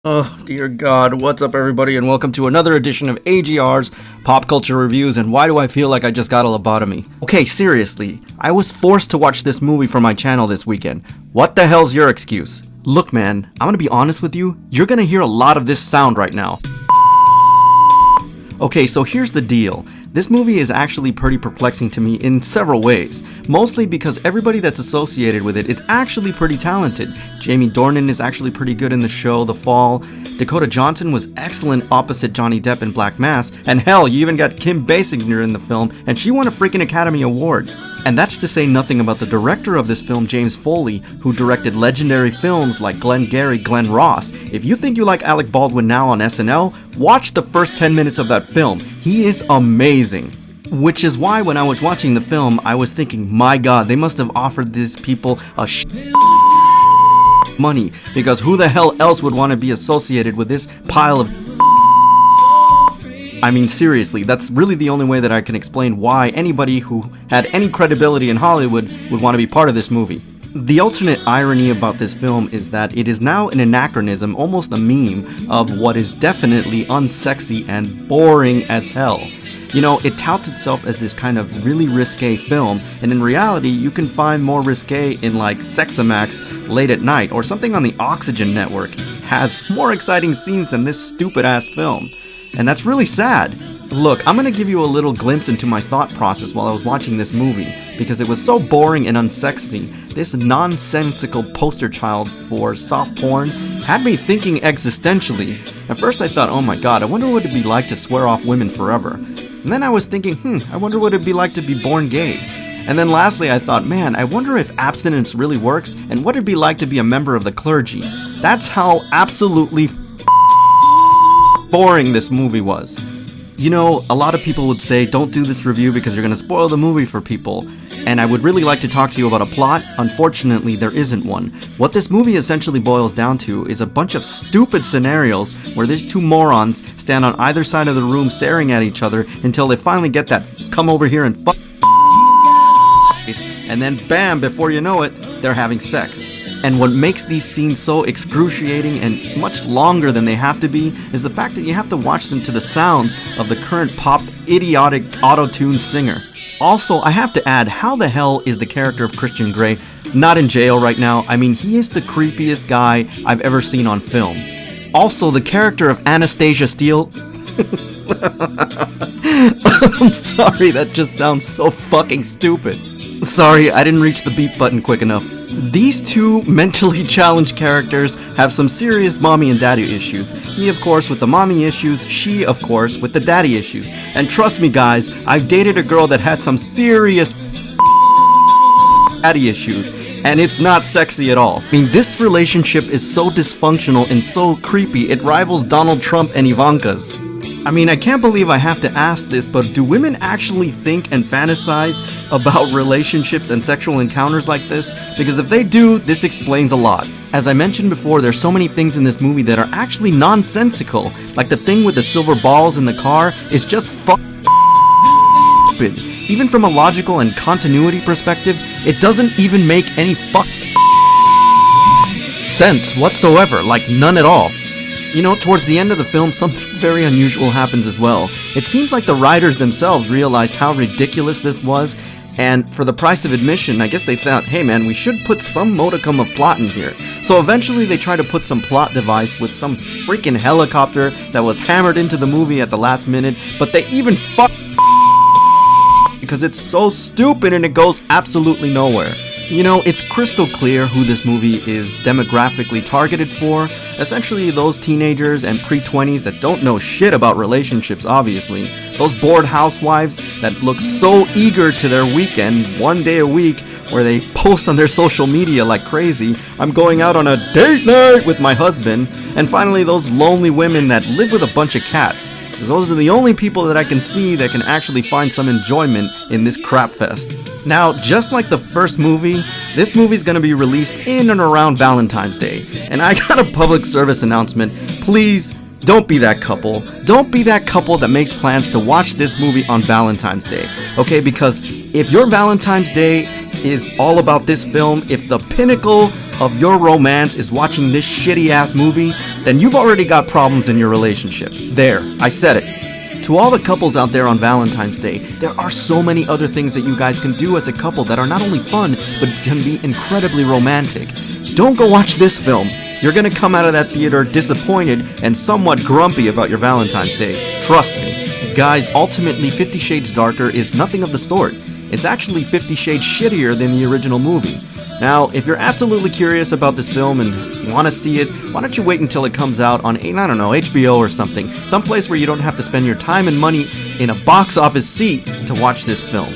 Oh, dear God. What's up, everybody, and welcome to another edition of AGR's Pop Culture Reviews, and why do I feel like I just got a lobotomy? Okay, seriously, I was forced to watch this movie for my channel this weekend. What the hell's your excuse? Look, man, I'm gonna be honest with you, you're gonna hear a lot of this sound right now. Okay, so here's the deal. This movie is actually pretty perplexing to me in several ways, mostly because everybody that's associated with it is actually pretty talented. Jamie Dornan is actually pretty good in the show The Fall, Dakota Johnson was excellent opposite Johnny Depp in Black Mass, and hell, you even got Kim Basinger in the film, and she won a freaking Academy Award. And that's to say nothing about the director of this film, James Foley, who directed legendary films like Glengarry Glen Ross. If you think you like Alec Baldwin now on SNL, watch the first 10 minutes of that film. He is amazing. Which is why when I was watching the film, I was thinking, my god, they must have offered these people a money, because who the hell else would want to be associated with this pile of I mean, seriously, that's really the only way that I can explain why anybody who had any credibility in Hollywood would want to be part of this movie. The alternate irony about this film is that it is now an anachronism, almost a meme, of what is definitely unsexy and boring as hell. You know, it touts itself as this kind of really risque film, and in reality, you can find more risque in like Sexamax Late at Night, or something on the Oxygen Network has more exciting scenes than this stupid-ass film. And that's really sad. Look, I'm gonna give you a little glimpse into my thought process while I was watching this movie, because it was so boring and unsexy. This nonsensical poster child for soft porn had me thinking existentially. At first I thought, oh my god, I wonder what it'd be like to swear off women forever. And then I was thinking, I wonder what it'd be like to be born gay. And then lastly I thought, man, I wonder if abstinence really works, and what it'd be like to be a member of the clergy. That's how absolutely boring this movie was. You know, a lot of people would say, don't do this review because you're gonna spoil the movie for people. And I would really like to talk to you about a plot. Unfortunately, there isn't one. What this movie essentially boils down to is a bunch of stupid scenarios where these two morons stand on either side of the room staring at each other until they finally get that come over here and fuck, and then bam, before you know it, they're having sex. And what makes these scenes so excruciating and much longer than they have to be is the fact that you have to watch them to the sounds of the current pop idiotic auto-tuned singer. Also, I have to add, how the hell is the character of Christian Grey not in jail right now? I mean, he is the creepiest guy I've ever seen on film. Also, the character of Anastasia Steele I'm sorry, that just sounds so fucking stupid. Sorry, I didn't reach the beep button quick enough. These two mentally challenged characters have some serious mommy and daddy issues. He, of course, with the mommy issues, she, of course, with the daddy issues. And trust me, guys, I've dated a girl that had some serious daddy issues, and it's not sexy at all. I mean, this relationship is so dysfunctional and so creepy, it rivals Donald Trump and Ivanka's. I mean, I can't believe I have to ask this, but do women actually think and fantasize about relationships and sexual encounters like this? Because if they do, this explains a lot. As I mentioned before, there's so many things in this movie that are actually nonsensical. Like the thing with the silver balls in the car is just stupid. Even from a logical and continuity perspective, it doesn't even make any sense whatsoever, like none at all. You know, towards the end of the film, something very unusual happens as well. It seems like the writers themselves realized how ridiculous this was, and for the price of admission, I guess they thought, hey man, we should put some modicum of plot in here. So eventually they try to put some plot device with some freaking helicopter that was hammered into the movie at the last minute, but they even because it's so stupid and it goes absolutely nowhere. You know, it's crystal clear who this movie is demographically targeted for. Essentially those teenagers and pre-20s that don't know shit about relationships, obviously. Those bored housewives that look so eager to their weekend, one day a week, where they post on their social media like crazy, I'm going out on a date night with my husband. And finally those lonely women that live with a bunch of cats. Because those are the only people that I can see that can actually find some enjoyment in this crap fest. Now, just like the first movie, this movie's gonna be released in and around Valentine's Day. And I got a public service announcement. Please, don't be that couple. Don't be that couple that makes plans to watch this movie on Valentine's Day. Okay, because if your Valentine's Day is all about this film, if the pinnacle of your romance is watching this shitty ass movie, then you've already got problems in your relationship. There, I said it. To all the couples out there on Valentine's Day, there are so many other things that you guys can do as a couple that are not only fun, but can be incredibly romantic. Don't go watch this film. You're gonna come out of that theater disappointed and somewhat grumpy about your Valentine's Day. Trust me. Guys, ultimately 50 Shades Darker is nothing of the sort. It's actually 50 Shades shittier than the original movie. Now, if you're absolutely curious about this film and want to see it, why don't you wait until it comes out on, I don't know, HBO or something. Someplace where you don't have to spend your time and money in a box office seat to watch this film.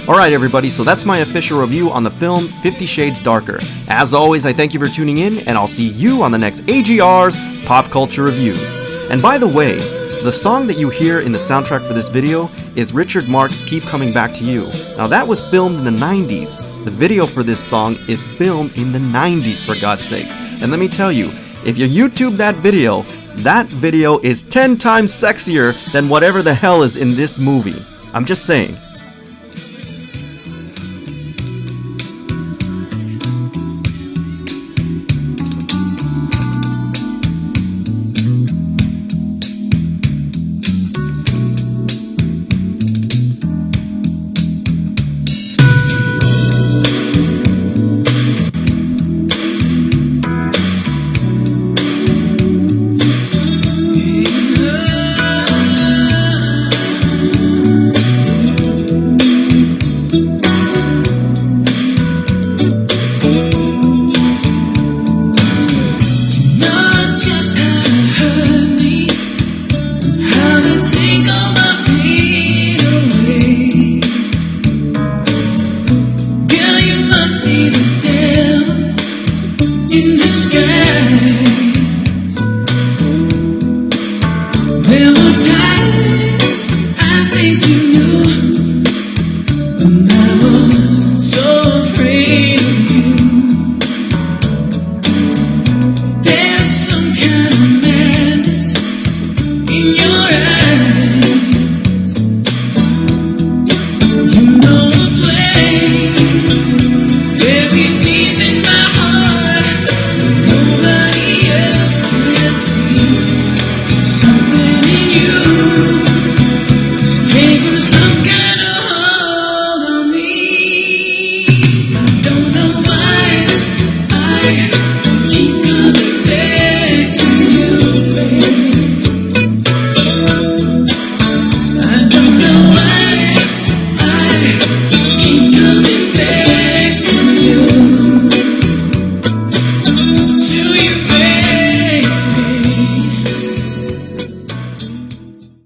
Alright everybody, so that's my official review on the film 50 Shades Darker. As always, I thank you for tuning in, and I'll see you on the next AGR's Pop Culture Reviews. And by the way, the song that you hear in the soundtrack for this video is Richard Marx's Keep Coming Back to You. Now that was filmed in the 90s. The video for this song is filmed in the 90s, for God's sakes. And let me tell you, if you YouTube that video is 10 times sexier than whatever the hell is in this movie. I'm just saying. In the sky